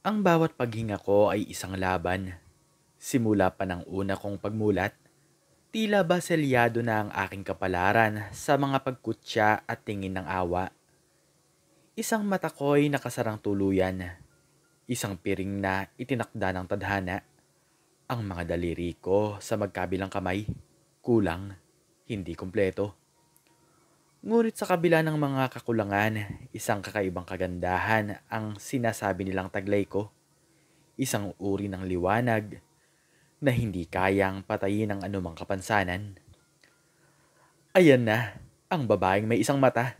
Ang bawat paghinga ko ay isang laban. Simula pa ng una kong pagmulat, tila ba selyado na ang aking kapalaran sa mga pagkutya at tingin ng awa. Isang mata ko'y nakasarang tuluyan, isang piring na itinakda ng tadhana, ang mga daliri ko sa magkabilang kamay, kulang, hindi kumpleto. Ngunit sa kabila ng mga kakulangan, isang kakaibang kagandahan ang sinasabi nilang taglay ko, isang uri ng liwanag na hindi kayang patayin ng anumang kapansanan. Ayan na, ang babaeng may isang mata.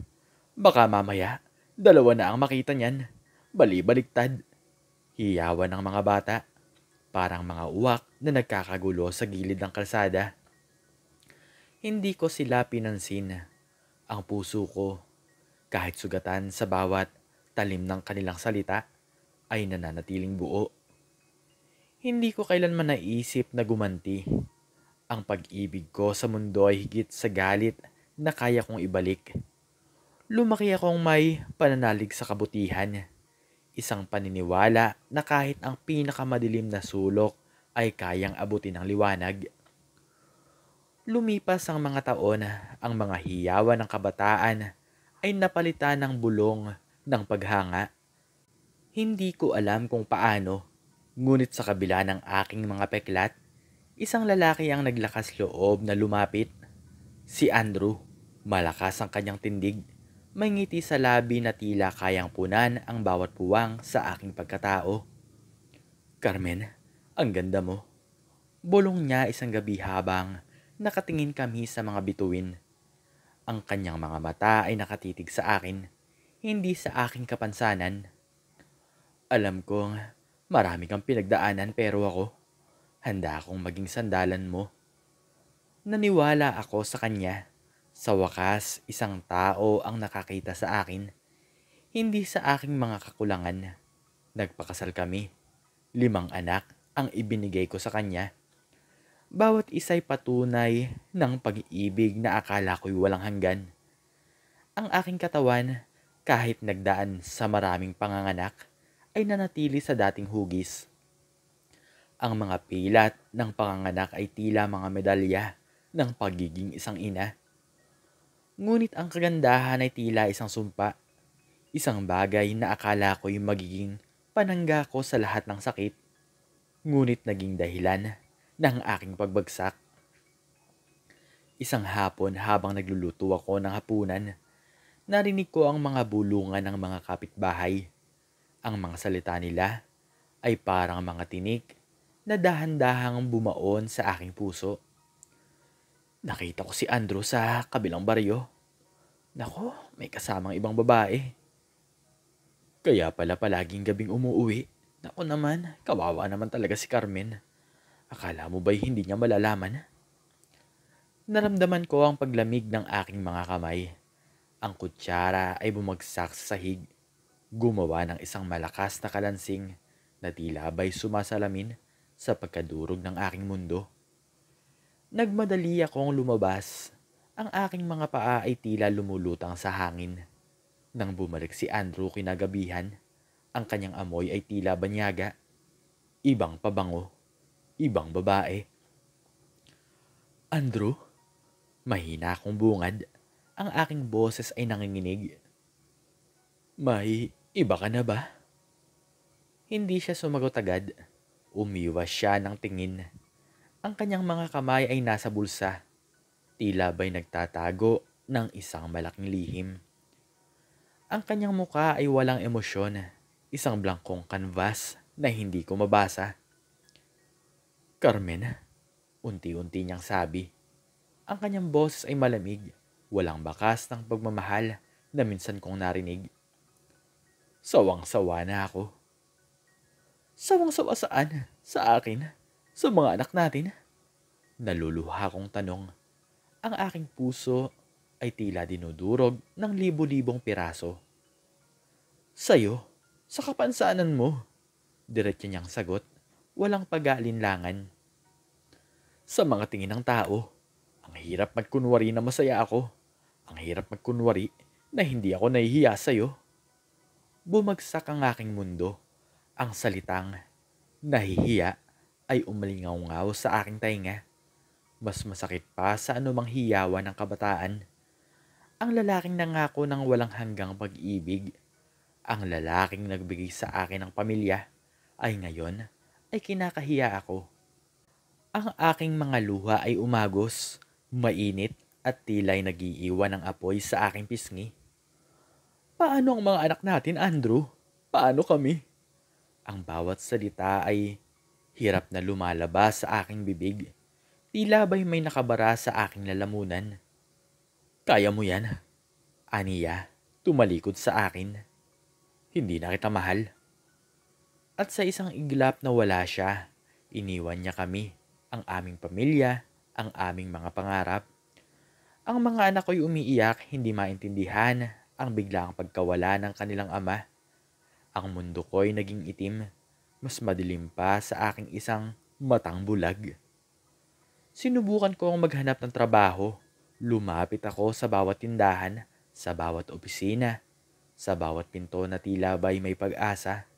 Baka mamaya, dalawa na ang makita niyan. Bali-baliktad. Hiyawan ng mga bata. Parang mga uwak na nagkakagulo sa gilid ng kalsada. Hindi ko sila pinansin. Ang puso ko, kahit sugatan sa bawat talim ng kanilang salita, ay nananatiling buo. Hindi ko kailanman naisip na gumanti. Ang pag-ibig ko sa mundo ay higit sa galit na kaya kong ibalik. Lumaki akong may pananalig sa kabutihan. Isang paniniwala na kahit ang pinakamadilim na sulok ay kayang abutin ng liwanag. Lumipas ang mga taon, ang mga hiyawan ng kabataan ay napalitan ng bulong ng paghanga. Hindi ko alam kung paano, ngunit sa kabila ng aking mga peklat, isang lalaki ang naglakas loob na lumapit. Si Andrew, malakas ang kanyang tindig. May ngiti sa labi na tila kayang punan ang bawat puwang sa aking pagkatao. Carmen, ang ganda mo. Bulong niya isang gabi habang nakatingin kami sa mga bituin. Ang kanyang mga mata ay nakatitig sa akin, hindi sa aking kapansanan. Alam kong marami kang pinagdaanan pero ako, handa akong maging sandalan mo. Naniwala ako sa kanya. Sa wakas, isang tao ang nakakita sa akin, hindi sa aking mga kakulangan. Nagpakasal kami. 5 anak ang ibinigay ko sa kanya. Bawat isa'y patunay ng pag-ibig na akala ko'y walang hanggan. Ang aking katawan, kahit nagdaan sa maraming panganganak, ay nanatili sa dating hugis. Ang mga pilat ng panganganak ay tila mga medalya ng pagiging isang ina. Ngunit ang kagandahan ay tila isang sumpa, isang bagay na akala ko'y magiging panangga ko sa lahat ng sakit, ngunit naging dahilan ng aking pagbagsak. Isang hapon habang nagluluto ako ng hapunan, narinig ko ang mga bulungan ng mga kapitbahay. Ang mga salita nila ay parang mga tinik na dahan-dahang bumaon sa aking puso. Nakita ko si Andrew sa kabilang baryo. Nako, may kasamang ibang babae. Kaya pala palaging gabing umuuwi. Naku naman, kawawa naman talaga si Carmen. Akala mo ba'y hindi niya malalaman? Naramdaman ko ang paglamig ng aking mga kamay. Ang kutsara ay bumagsak sa sahig. Gumawa ng isang malakas na kalansing na tila ba'y sumasalamin sa pagkadurog ng aking mundo. Nagmadali akong lumabas. Ang aking mga paa ay tila lumulutang sa hangin. Nang bumalik si Andrew kinagabihan, ang kanyang amoy ay tila banyaga. Ibang pabango, ibang babae. Andrew? Mahina akong bungad. Ang aking boses ay nanginginig. May iba ka na ba? Hindi siya sumagot agad. Umiwas siya ng tingin. Ang kanyang mga kamay ay nasa bulsa. Tila ba'y nagtatago ng isang malaking lihim. Ang kanyang muka ay walang emosyon. Isang blankong canvas na hindi ko mabasa. Carmen, unti-unti niyang sabi. Ang kanyang boses ay malamig. Walang bakas ng pagmamahal na minsan kong narinig. Sawang-sawa na ako. Sawang-sawa saan? Sa akin? Sa mga anak natin? Naluluha kong tanong. Ang aking puso ay tila dinudurog ng libo-libong piraso. Sa'yo? Sa kapansanan mo? Diretso niyang sagot. Walang pag-aalinlangan. Sa mga tingin ng tao, ang hirap magkunwari na masaya ako. Ang hirap magkunwari na hindi ako nahihiya sa'yo. Bumagsak ang aking mundo. Ang salitang nahihiya ay umalingaw-ngaw sa aking tainga. Mas masakit pa sa anumang hiyawan ng kabataan. Ang lalaking nangako ng walang hanggang pag-ibig, ang lalaking nagbigay sa akin ng pamilya, ay ngayon ay kinakahiya ako. Ang aking mga luha ay umagos, mainit at tila'y nagiiwan ng apoy sa aking pisngi. Paano ang mga anak natin, Andrew? Paano kami? Ang bawat salita ay hirap na lumalabas sa aking bibig. Tila ba'y may nakabara sa aking lalamunan. Kaya mo yan, aniya, tumalikod sa akin. Hindi na kita mahal. At sa isang iglap na wala siya, iniwan niya kami, ang aming pamilya, ang aming mga pangarap. Ang mga anak ko'y umiiyak, hindi maintindihan ang biglaang pagkawala ng kanilang ama. Ang mundo ko'y naging itim, mas madilim pa sa aking isang matang bulag. Sinubukan kong maghanap ng trabaho. Lumapit ako sa bawat tindahan, sa bawat opisina, sa bawat pinto na tila ba'y may pag-asa.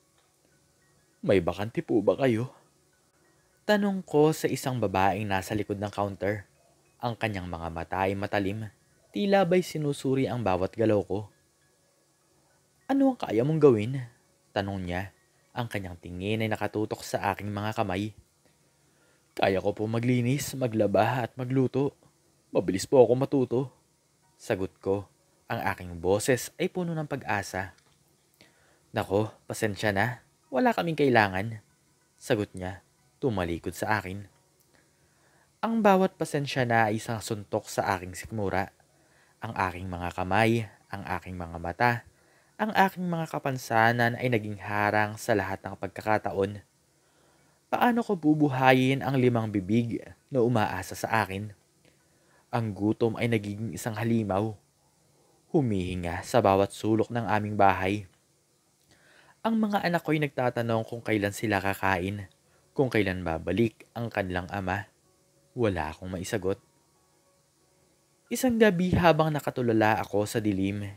May bakante po ba kayo? Tanong ko sa isang babaeng nasa likod ng counter. Ang kanyang mga mata ay matalim. Tila ba'y sinusuri ang bawat galaw ko. Ano ang kaya mong gawin? Tanong niya. Ang kanyang tingin ay nakatutok sa aking mga kamay. Kaya ko po maglinis, maglaba at magluto. Mabilis po ako matuto. Sagot ko. Ang aking boses ay puno ng pag-asa. Nako, pasensya na. Wala kaming kailangan. Sagot niya. Tumalikod sa akin. Ang bawat pasensya na ay isang suntok sa aking sikmura. Ang aking mga kamay, ang aking mga mata, ang aking mga kapansanan ay naging harang sa lahat ng pagkakataon. Paano ko bubuhayin ang 5 bibig na umaasa sa akin? Ang gutom ay nagiging isang halimaw. Humihinga sa bawat sulok ng aming bahay. Ang mga anak ko'y nagtatanong kung kailan sila kakain, kung kailan babalik ang kanilang ama. Wala akong maisagot. Isang gabi habang nakatulala ako sa dilim,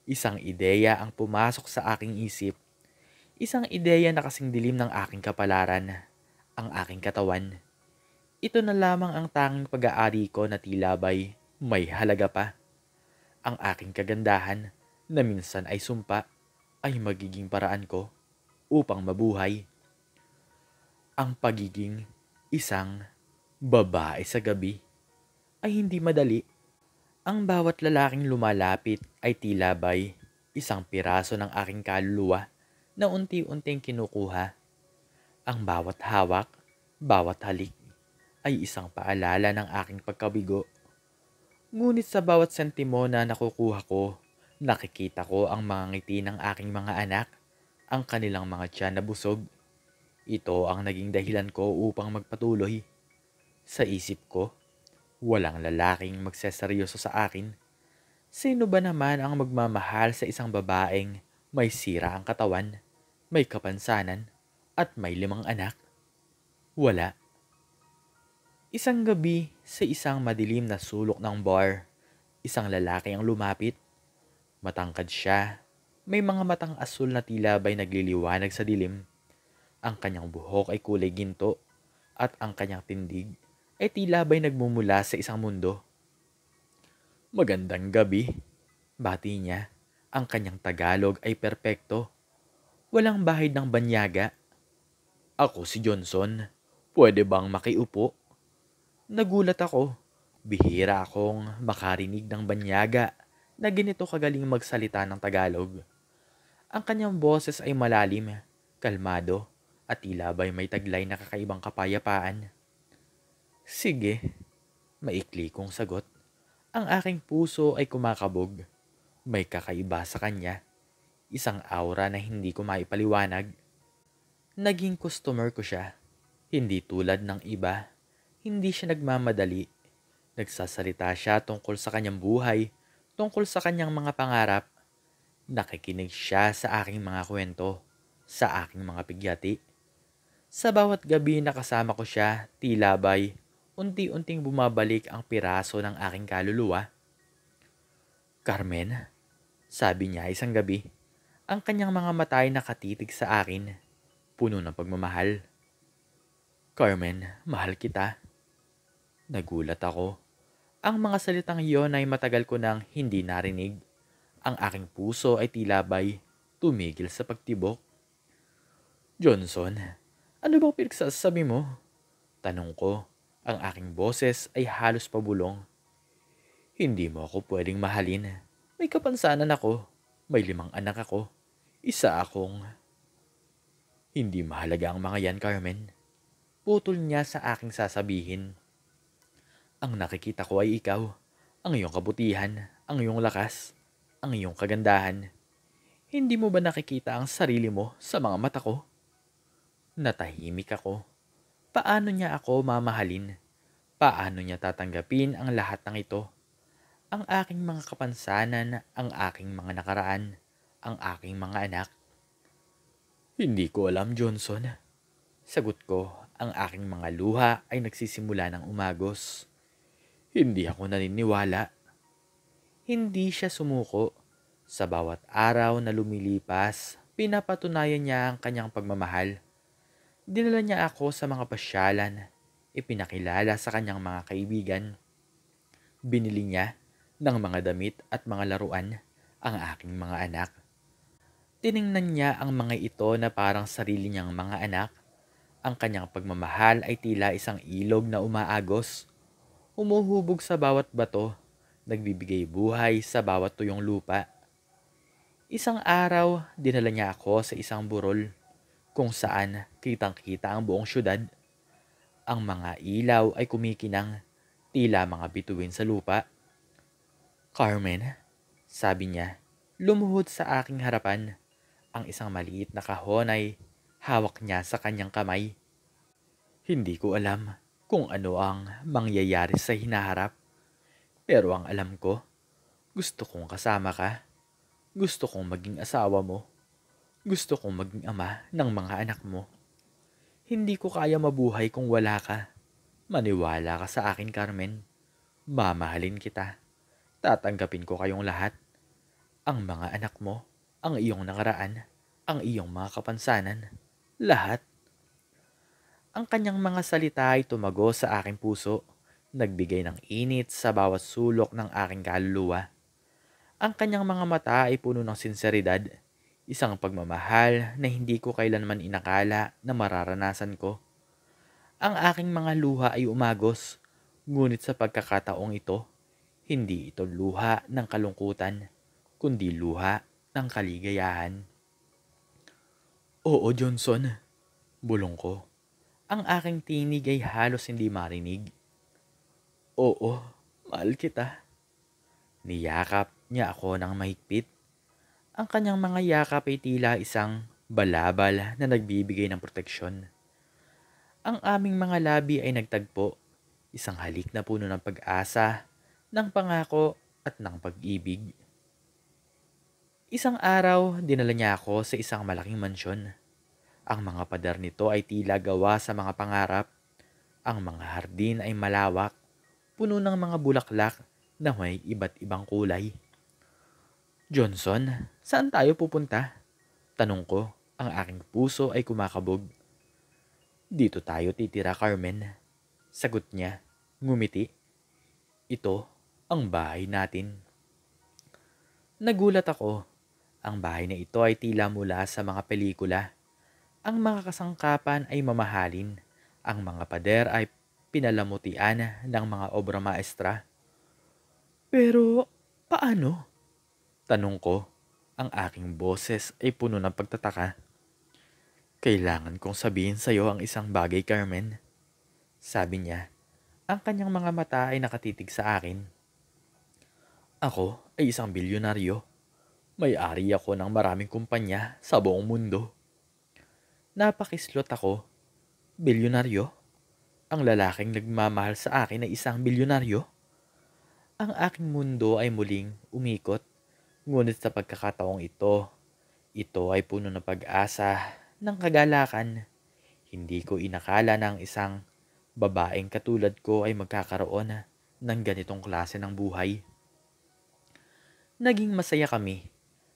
isang ideya ang pumasok sa aking isip. Isang ideya na kasing dilim ng aking kapalaran, ang aking katawan. Ito na lamang ang tanging pag-aari ko na tila ba'y may halaga pa. Ang aking kagandahan na minsan ay sumpa ay magiging paraan ko upang mabuhay. Ang pagiging isang babae sa gabi ay hindi madali. Ang bawat lalaking lumalapit ay tila ba'y isang piraso ng aking kaluluwa na unti-unting kinukuha. Ang bawat hawak, bawat halik ay isang paalala ng aking pagkabigo. Ngunit sa bawat sentimo na nakukuha ko, nakikita ko ang mga ngiti ng aking mga anak, ang kanilang mga tiyan na busog. Ito ang naging dahilan ko upang magpatuloy. Sa isip ko, walang lalaking magseseryoso sa akin. Sino ba naman ang magmamahal sa isang babaeng may sira ang katawan, may kapansanan, at may 5 anak? Wala. Isang gabi sa isang madilim na sulok ng bar, isang lalaki ang lumapit. Matangkad siya. May mga matang asul na tila ba'y nagliliwanag sa dilim. Ang kanyang buhok ay kulay ginto at ang kanyang tindig ay tila ba'y nagmumula sa isang mundo. Magandang gabi, bati niya. Ang kanyang Tagalog ay perpekto. Walang bahid ng banyaga. Ako si Johnson. Pwede bang makiupo? Nagulat ako. Bihira akong makarinig ng banyaga na ganito kagaling magsalita ng Tagalog. Ang kanyang boses ay malalim, kalmado, at tila ba'y may taglay na kakaibang kapayapaan. Sige, maikli kong sagot. Ang aking puso ay kumakabog. May kakaiba sa kanya. Isang aura na hindi ko maipaliwanag. Naging customer ko siya. Hindi tulad ng iba. Hindi siya nagmamadali. Nagsasalita siya tungkol sa kanyang buhay, tungkol sa kanyang mga pangarap. Nakikinig siya sa aking mga kwento, sa aking mga pigyati. Sa bawat gabi na kasama ko siya, tila ba'y unti-unting bumabalik ang piraso ng aking kaluluwa. Carmen, sabi niya isang gabi, ang kanyang mga mata ay nakatitig sa akin. puno ng pagmamahal. Carmen, mahal kita. Nagulat ako. Ang mga salitang iyon ay matagal ko nang hindi narinig. Ang aking puso ay tila ba'y tumigil sa pagtibok. Johnson, ano bang pinagsasabi mo? Tanong ko. Ang aking boses ay halos pabulong. Hindi mo ako pwedeng mahalin. May kapansanan ako. May 5 anak ako. Isa akong... Hindi mahalaga ang mga yan, Carmen. Putol niya sa aking sasabihin. Ang nakikita ko ay ikaw. Ang iyong kabutihan, ang iyong lakas, ang iyong kagandahan. Hindi mo ba nakikita ang sarili mo sa mga mata ko? Natahimik ako. Paano niya ako mamahalin? Paano niya tatanggapin ang lahat ng ito? Ang aking mga kapansanan, ang aking mga nakaraan, ang aking mga anak. Hindi ko alam, Johnson. Sagot ko, ang aking mga luha ay nagsisimula ng umagos. Hindi ako naniniwala. Hindi siya sumuko. Sa bawat araw na lumilipas, pinapatunayan niya ang kanyang pagmamahal. Dinala niya ako sa mga pasyalan, ipinakilala sa kanyang mga kaibigan. Binili niya ng mga damit at mga laruan ang aking mga anak. Tiningnan niya ang mga ito na parang sarili niyang mga anak. Ang kanyang pagmamahal ay tila isang ilog na umaagos. Humuhubog sa bawat bato, nagbibigay buhay sa bawat tuyong lupa. Isang araw, dinala niya ako sa isang burol kung saan kitang-kita ang buong syudad. Ang mga ilaw ay kumikinang, tila mga bituin sa lupa. Carmen, sabi niya, lumuhod sa aking harapan. Ang isang maliit na kahon ay hawak niya sa kanyang kamay. Hindi ko alam kung ano ang mangyayari sa hinaharap. Pero ang alam ko, gusto kong kasama ka. Gusto kong maging asawa mo. Gusto kong maging ama ng mga anak mo. Hindi ko kaya mabuhay kung wala ka. Maniwala ka sa akin, Carmen. Mamahalin kita. Tatanggapin ko kayong lahat. Ang mga anak mo, ang iyong nakaraan, ang iyong mga kapansanan. Lahat. Ang kanyang mga salita ay tumago sa aking puso. Nagbigay ng init sa bawat sulok ng aking kaluluwa. Ang kanyang mga mata ay puno ng sinseridad, isang pagmamahal na hindi ko kailanman inakala na mararanasan ko. Ang aking mga luha ay umagos, ngunit sa pagkakataong ito, hindi ito luha ng kalungkutan, kundi luha ng kaligayahan. Oo, Johnson, bulong ko. Ang aking tinig ay halos hindi marinig. Oo, mahal kita. Niyakap niya ako ng mahigpit. Ang kanyang mga yakap ay tila isang balabal na nagbibigay ng proteksyon. Ang aming mga labi ay nagtagpo, isang halik na puno ng pag-asa, ng pangako at ng pag-ibig. Isang araw, dinala niya ako sa isang malaking mansyon. Ang mga pader nito ay tila gawa sa mga pangarap. Ang mga hardin ay malawak, puno ng mga bulaklak na may iba't ibang kulay. Johnson, saan tayo pupunta? Tanong ko, ang aking puso ay kumakabog. Dito tayo titira, Carmen. Sagot niya, ngumiti. Ito ang bahay natin. Nagulat ako. Ang bahay na ito ay tila mula sa mga pelikula. Ang mga kasangkapan ay mamahalin. Ang mga pader ay pinalamutian ng mga obra maestra. Pero, paano? Tanong ko, ang aking boses ay puno ng pagtataka. Kailangan kong sabihin sa iyo ang isang bagay, Carmen. Sabi niya, ang kanyang mga mata ay nakatitig sa akin. Ako ay isang bilyonaryo. May-ari ako ng maraming kumpanya sa buong mundo. Napakislot ako. Bilyonaryo? Ang lalaking nagmamahal sa akin ay isang bilyonaryo? Ang aking mundo ay muling umikot. Ngunit sa pagkakataong ito ay puno ng pag-asa, ng kagalakan. Hindi ko inakala na ang isang babaeng katulad ko ay magkakaroon ng ganitong klase ng buhay. Naging masaya kami.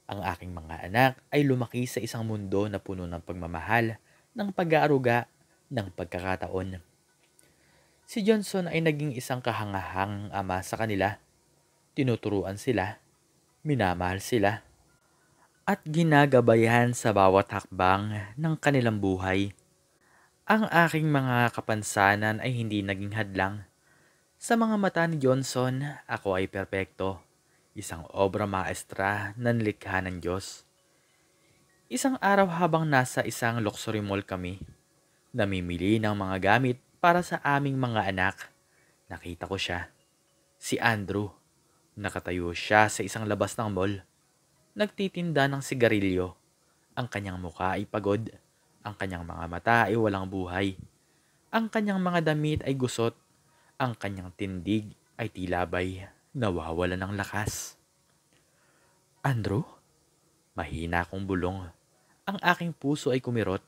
Ang aking mga anak ay lumaki sa isang mundo na puno ng pagmamahal, ng pag-aaruga ng pagkakataon. Si Johnson ay naging isang kahangahang ama sa kanila. Tinuturuan sila, minamahal sila, at ginagabayan sa bawat hakbang ng kanilang buhay. Ang aking mga kapansanan ay hindi naging hadlang. Sa mga mata ni Johnson, ako ay perpekto. Isang obra maestra na nilikha ng Diyos. Isang araw habang nasa isang luxury mall kami, namimili ng mga gamit para sa aming mga anak, nakita ko siya. Si Andrew. Nakatayo siya sa isang labas ng mall. Nagtitinda ng sigarilyo. Ang kanyang muka ay pagod. Ang kanyang mga mata ay walang buhay. Ang kanyang mga damit ay gusot. Ang kanyang tindig ay tilabay. Nawawala ng lakas. Andrew? Mahina akong bulong. Ang aking puso ay kumirot.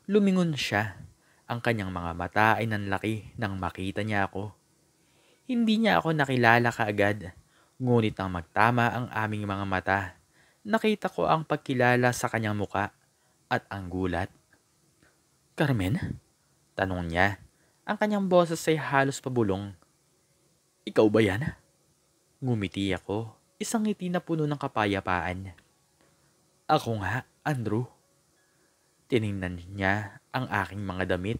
Lumingon siya. Ang kanyang mga mata ay nanlaki nang makita niya ako. Hindi niya ako nakilala kaagad. Ngunit nang magtama ang aming mga mata, nakita ko ang pagkilala sa kanyang muka at ang gulat. Carmen? Tanong niya. Ang kanyang boses ay halos pabulong. Ikaw ba yan? Ngumiti ako, isang ngiti na puno ng kapayapaan. Ako nga, Andrew. Tiningnan niya ang aking mga damit,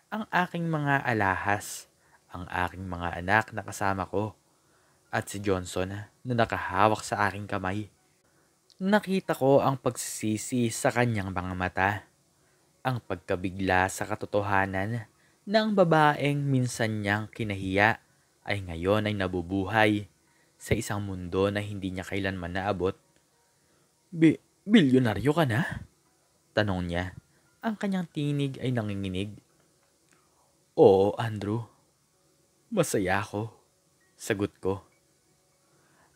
ang aking mga alahas, ang aking mga anak na kasama ko, at si Johnson na nakahawak sa aking kamay. Nakita ko ang pagsisisi sa kanyang mga mata, ang pagkabigla sa katotohanan na ang babaeng minsan niyang kinahiya ay ngayon ay nabubuhay sa isang mundo na hindi niya kailanman naabot. Bilyonaryo ka na? Tanong niya. Ang kanyang tinig ay nanginginig. Oo, Andrew. Masaya ako. Sagot ko.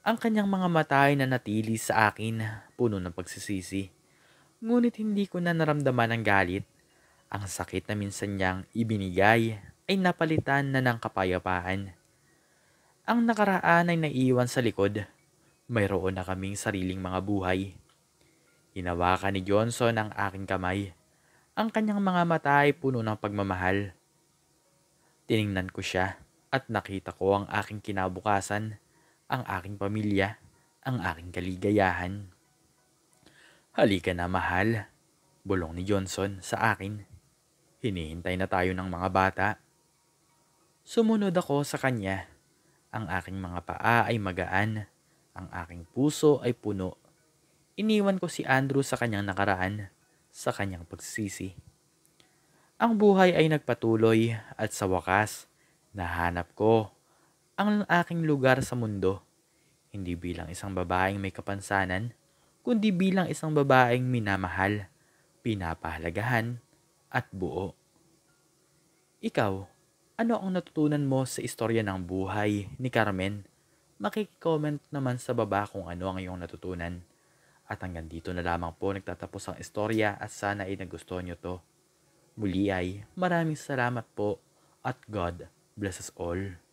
Ang kanyang mga mata ay nanatili sa akin, puno ng pagsisisi. Ngunit hindi ko na naramdaman ang galit. Ang sakit na minsan niyang ibinigay ay napalitan na ng kapayapaan. Ang nakaraan ay naiwan sa likod. Mayroon na kaming sariling mga buhay. Hinawakan ni Johnson ang aking kamay. Ang kanyang mga mata ay puno ng pagmamahal. Tiningnan ko siya at nakita ko ang aking kinabukasan, ang aking pamilya, ang aking kaligayahan. Halika na, mahal, bulong ni Johnson sa akin. Hinihintay na tayo ng mga bata. Sumunod ako sa kanya. Ang aking mga paa ay magaan. Ang aking puso ay puno. Iniwan ko si Andrew sa kanyang nakaraan, sa kanyang pagsisisi. Ang buhay ay nagpatuloy at sa wakas, nahanap ko ang aking lugar sa mundo. Hindi bilang isang babaeng may kapansanan, kundi bilang isang babaeng minamahal, pinapahalagahan, at buo. Ikaw, ano ang natutunan mo sa istorya ng buhay ni Carmen? Makikicomment naman sa baba kung ano ang iyong natutunan. At hanggang dito na lamang po nagtatapos ang istorya at sana ay nagustuhan nyo to. Muli ay maraming salamat po at God bless us all.